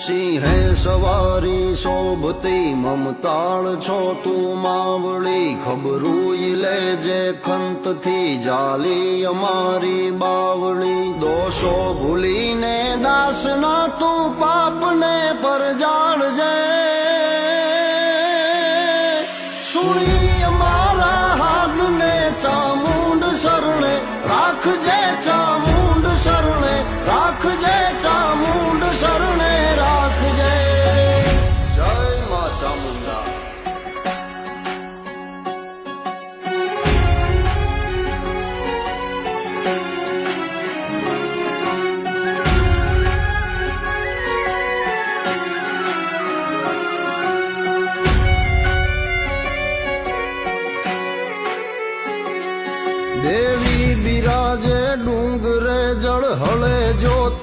સિંહે સવારી શોભતી મમતાળ છો તું માવળી ખબરૂઈ લેજે ખંતથી જાલી અમારી બાવળી દોષો ભૂલીને દાસના તું પાપને પરજાળજે સુણી અમારા હાથને ચામુંડ શરણે રાખજે ચામુંડ